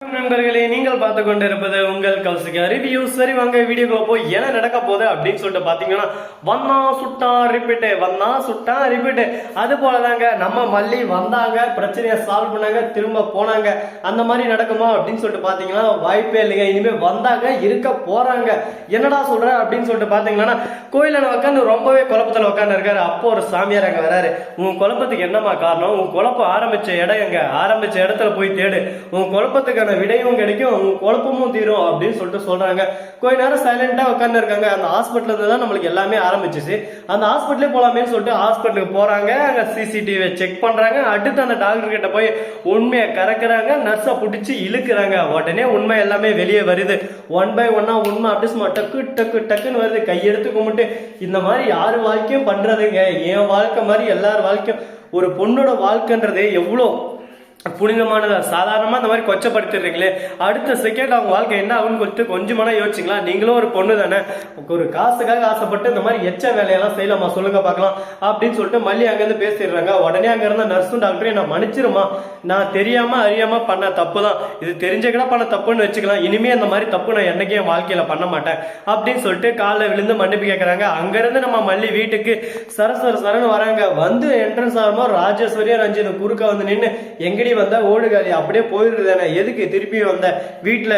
நண்பர்களே, நீங்கள் பார்த்து கொண்டு இருப்பது உங்கள் கௌசிகா ரிவ்யூ. சரி வாங்க வீடியோக்குள்ள போய் என்ன நடக்க போகுது அப்படின்னு சொல்லிட்டு பாத்தீங்கன்னா, வந்தா சுட்டா ரிப்பீட். அது போலதாங்க நம்ம மல்லி வந்தாங்க, பிரச்சனையை சால்வ் பண்ணாங்க, திரும்ப போனாங்க. அந்த மாதிரி நடக்குமா அப்படின்னு சொல்லிட்டு பாத்தீங்கன்னா வாய்ப்பே இல்லைங்க. இனிமே வந்தாங்க, இருக்க போறாங்க. என்னடா சொல்ற அப்படின்னு சொல்லிட்டு பாத்தீங்கன்னா, கோயில உட்காந்து ரொம்பவே குழப்பத்துல உட்காந்து இருக்காரு. அப்போ ஒரு சாமியார் அங்க வராரு. உன் குழப்பத்துக்கு என்னமா காரணம்? உன் குழப்பம் ஆரம்பிச்ச இடம் எங்க? ஆரம்பிச்ச இடத்துல போய் தேடு. உன் குழப்பத்துக்கு விடையும் கிடைக்கும், குழப்பமும் தீரும் அப்படின்னு சொல்லிட்டு சொல்றாங்க. கொஞ்ச நேரம் சைலண்டா உட்கார்ந்து இருக்காங்க. அந்த ஹாஸ்பிட்டல் இருந்து தான் நம்மளுக்கு எல்லாமே ஆரம்பிச்சிச்சு. அந்த ஹாஸ்பிட்டலே போலாமே சொல்லிட்டு ஹாஸ்பிட்டலுக்கு போறாங்க. அங்க சிசிடிவி செக் பண்றாங்க. அடுத்து அந்த டாக்டர் கிட்ட போய் உண்மையை கறக்குறாங்க. நர்ஸை பிடிச்சி இழுக்கிறாங்க. உடனே உண்மை எல்லாமே வெளியே வருது. ஒன் பை ஒன்னா உண்மை அப்படி சும்மா டக்குன்னு வருது. கையெடுத்து கும்பிட்டு இந்த மாதிரி யாரு வாழ்க்கையும் பண்றதுங்க. என் வாழ்க்கை மாதிரி எல்லார் வாழ்க்கையும். ஒரு பொண்ணோட வாழ்க்கைன்றது எவ்வளோ புனிதமானதா? சாதாரணமா இந்த மாதிரி கொச்சப்படுத்திடுறீங்களே, அடுத்த செகண்ட் அவங்க வாழ்க்கை என்ன ஆகுன்னு கொடுத்து கொஞ்சமான யோசிச்சிங்களா? நீங்களும் ஒரு பொண்ணு தானே, ஒரு காசுக்காக ஆசைப்பட்டு இந்த மாதிரி எச்ச வேலையெல்லாம் செய்யலாமா சொல்லுங்க பார்க்கலாம் அப்படின்னு சொல்லிட்டு மல்லி அங்கேருந்து பேசிடுறாங்க. உடனே அங்க இருந்த நர்ஸும் டாக்டரும் என்ன மன்னிச்சிருமா, நான் தெரியாம அறியாம பண்ண தப்பு தான், இது தெரிஞ்சக்கட பண்ண தப்புன்னு வச்சுக்கலாம், இனிமே அந்த மாதிரி தப்பு நான் என்னைக்கே என் வாழ்க்கையில பண்ண மாட்டேன் அப்படின்னு சொல்லிட்டு காலில் விழுந்து மன்னிப்பு கேட்கறாங்க. அங்கிருந்து நம்ம மல்லி வீட்டுக்கு சரசரன்னு வராங்க. வந்து என்ட்ரன்ஸ் ஆகும்போது ராஜேஸ்வரியா ரஞ்சித் குறுக்க வந்து நின்று எங்கடி வந்தா ஓடுகாலி அப்படியே போயிடுறது, எதுக்கு திருப்பி வந்த? வீட்டுல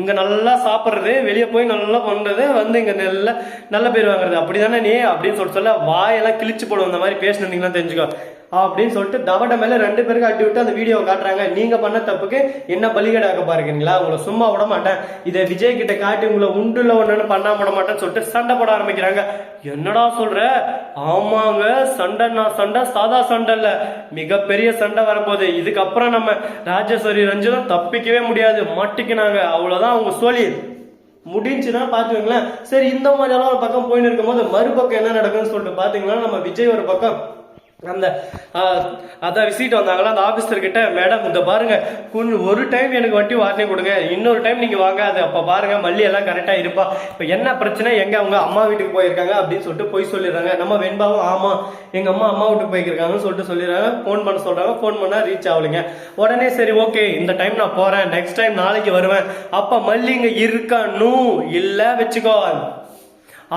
இங்க நல்லா சாப்பிடுறது, வெளியே போய் நல்லா பண்றது, வந்து இங்க நல்ல பேர் வாங்குறது அப்படிதானே நீ அப்படின்னு சொல்ல வாயெல்லாம் கிழிச்சு போடும். இந்த மாதிரி பேசினீங்கன்னா தெரிஞ்சுக்கோ அப்படின்னு சொல்லிட்டு தவட மேல 2 பேருக்கு அட்டி விட்டு அந்த வீடியோவை காட்டுறாங்க. நீங்க பண்ண தப்புக்கு என்ன பலிகடாக்க பாருங்களா, உங்களை சும்மா விட மாட்டேன், இதை விஜய் கிட்ட காட்டி உங்களை உண்டுல ஒண்ணு பண்ணா விட மாட்டேன்னு சொல்லிட்டு சண்டை போட ஆரம்பிக்கிறாங்க. என்னடா சொல்ற? ஆமாங்க, சண்டை சாதா சண்டை இல்ல, மிகப்பெரிய சண்டை வரப்போகுது. இதுக்கப்புறம் நம்ம ராஜேஸ்வரி ரஞ்சிதம் தப்பிக்கவே முடியாது, மாட்டிக்கினாங்க, அவ்வளவுதான் அவங்க சொல்லி முடிஞ்சுன்னா பாத்துக்கீங்களேன். சரி, இந்த மாதிரி எல்லாம் ஒரு பக்கம் போயின்னு இருக்கும் போது மறுபக்கம் என்ன நடக்குன்னு சொல்லிட்டு பாத்தீங்கன்னா, நம்ம விஜய் ஒரு பக்கம் அந்த அதான் விசிட் வந்தாங்களா அந்த ஆபீசர் கிட்ட, மேடம் இந்த பாருங்க, ஒரு டைம் எனக்கு வட்டி வார்னிங் கொடுங்க, இன்னொரு டைம் நீங்க வாங்க, அது அப்ப பாருங்க மல்லி எல்லாம் கரெக்டா இருப்பா. இப்ப என்ன பிரச்சனை, எங்க அவங்க அம்மா வீட்டுக்கு போயிருக்காங்க அப்படின்னு சொல்லிட்டு போய் சொல்லிடுறாங்க. நம்ம வெண்பாவும் ஆமா எங்க அம்மா வீட்டுக்கு போயிருக்காங்கன்னு சொல்லிட்டு சொல்லிடுறாங்க. போன் பண்ண சொல்றாங்க. போன் பண்ணா ரீச் ஆகலைங்க. உடனே சரி ஓகே, இந்த டைம் நான் போறேன், நெக்ஸ்ட் டைம் நாளைக்கு வருவேன், அப்ப மல்லி இங்க இருக்கணும் இல்ல வச்சுக்கோ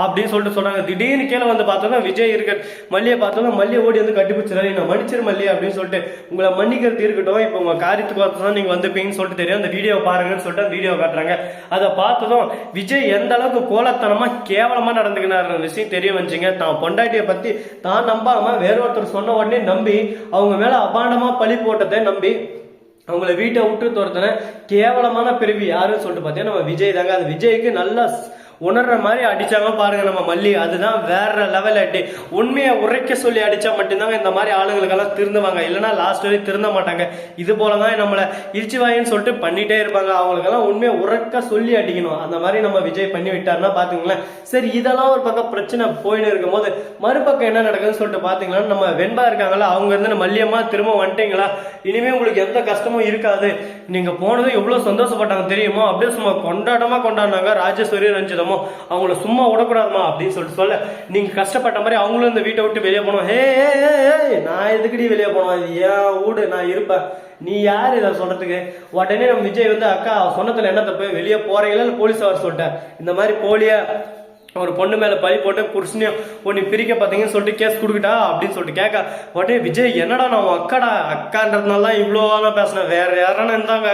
அப்படின்னு சொல்லிட்டு சொல்றாங்க. திடீர்னு கீழே வந்து பார்த்தோம்னா விஜய் இருக்க மல்லியை பார்த்தோம்னா மல்லியை ஓடி வந்து கட்டிப்பிடிச்சிடாரு. நான் மன்னிச்சிரு மல்லி அப்படின்னு சொல்லிட்டு, உங்களை மன்னிக்கிறது இருக்கட்டும், இப்போ உங்க காரியத்துக்கு பார்த்ததான் நீங்க வந்துப்பீங்கன்னு சொல்லிட்டு தெரியும், அந்த வீடியோ பாருங்கன்னு சொல்லிட்டு அந்த வீடியோ காட்டுறாங்க. அதை பார்த்ததும் விஜய் எந்த அளவுக்கு கோலத்தனமா கேவலமா நடந்துக்கினாரு விஷயம் தெரிய வந்துச்சுங்க. தான் பொண்டாட்டியை பத்தி தான் நம்பாம வேற ஒருத்தர் சொன்ன உடனே நம்பி அவங்க மேல அபாண்டமா பழி போட்டதை நம்பி அவங்கள வீட்டை விட்டு துரத்தின கேவலமான பிரிவு யாருன்னு சொல்லிட்டு பார்த்தீங்கன்னா நம்ம விஜய் தாங்க. அது விஜய்க்கு நல்லா உணர்ற மாதிரி அடிச்சாங்க பாருங்க நம்ம மல்லி. அதுதான் வேற லெவல் அடி. உண்மையை உரைக்க சொல்லி அடிச்சா மட்டும்தாங்க இந்த மாதிரி ஆளுங்களுக்கெல்லாம் திருந்துவாங்க, இல்லைன்னா லாஸ்ட் வரையும் திருந்த மாட்டாங்க. இது போலதான் நம்மளை இழிச்சுவாயின்னு சொல்லிட்டு பண்ணிட்டே இருப்பாங்க. அவங்களுக்கெல்லாம் உண்மையை உரைக்க சொல்லி அடிக்கணும். அந்த மாதிரி நம்ம விஜய் பண்ணி விட்டாருன்னா பாத்தீங்களேன். சரி, இதெல்லாம் ஒரு பக்கம் பிரச்சனை போயின்னு இருக்கும் போது மறுபக்கம் என்ன நடக்குதுன்னு சொல்லிட்டு பாத்தீங்கன்னா, நம்ம வெண்பா இருக்காங்களா, அவங்க இருந்து மல்லியம்மா திரும்ப வந்துட்டீங்களா, இனிமே உங்களுக்கு எந்த கஷ்டமும் இருக்காது, நீங்க போனதும் எவ்வளவு சந்தோஷப்பட்டாங்க தெரியுமோ, அப்படியே சும்மா கொண்டாடினாங்க. ராஜேஸ்வரி ரஞ்சிதம் அவங்கள சும்மா விடக்கூடாதுமா அப்படின்னு சொல்லிட்டு சொல்ல, நீங்க கஷ்டப்பட்ட மாதிரி அவங்களும் இந்த வீட்டை விட்டு வெளியே போனோம். ஹே நான் எதுக்கடி வெளியே போனோம், ஏன் வீடு, நான் இருப்பேன், நீ யாரு இதை சொல்றதுக்கு? உடனே நம்ம விஜய் வந்து, அக்கா சொன்னதுல என்ன தப்பு, வெளியே போறீங்களா போலீஸ் வர சொல்லிட்டேன், இந்த மாதிரி போலியா ஒரு பொண்ணு மேல பழி போட்டு புருஷனையும் ஒன்னு பிரிக்க பார்த்தீங்கன்னு சொல்லிட்டு கேஸ் கொடுக்கிட்டா அப்படின்னு சொல்லிட்டு கேட்க, உடனே விஜய் என்னடா நான் அக்கான்றதுனால இவ்வளோ பேசினேன், வேற யாரான இருந்தாங்க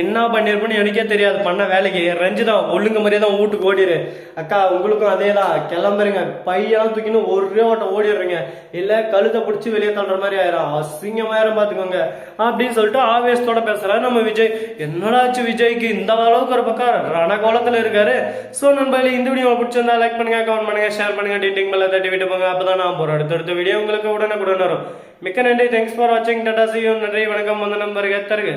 என்ன பண்ணிருப்பேன்னு எனக்கே தெரியாது, பண்ண வேலைக்கு ரஞ்சிதான் ஒழுங்கு மாதிரியே தான் வீட்டுக்கு ஓடிடு, அக்கா உங்களுக்கும் அதே தான், கிளம்புறீங்க, பையெல்லாம் தூக்கின்னு ஒரே ஓட்டம் ஓடிடுறீங்க, இல்ல கழுத்தை பிடிச்சி வெளியே தள்ளுற மாதிரி ஆயிரும், அசிங்கமாயிரம் பாத்துக்கோங்க அப்படின்னு சொல்லிட்டு ஆவேசத்தோட பேசுறாரு நம்ம விஜய். என்னடாச்சு விஜய்க்கு இந்த அளவுக்கு ஒரு பக்கம் ரணகோலத்துல இருக்காரு. சோ நண்பர்களே, இந்த வீடியோ பிடிச்சிருந்தா லைக் பண்ணுங்க, கமெண்ட் பண்ணுங்க, ஷேர் பண்ணுங்க, டீட்டிங் மேல தட்டி விட்டு போங்க. அப்பதான் நான் போறேன் அடுத்த வீடியோ உங்களுக்கு உடனே வரும். மிக்க நன்றி. தேங்க்ஸ் ஃபார் வாட்சிங். Tata, see you. நன்றி, வணக்கம், வந்தனம், வருக, தருக.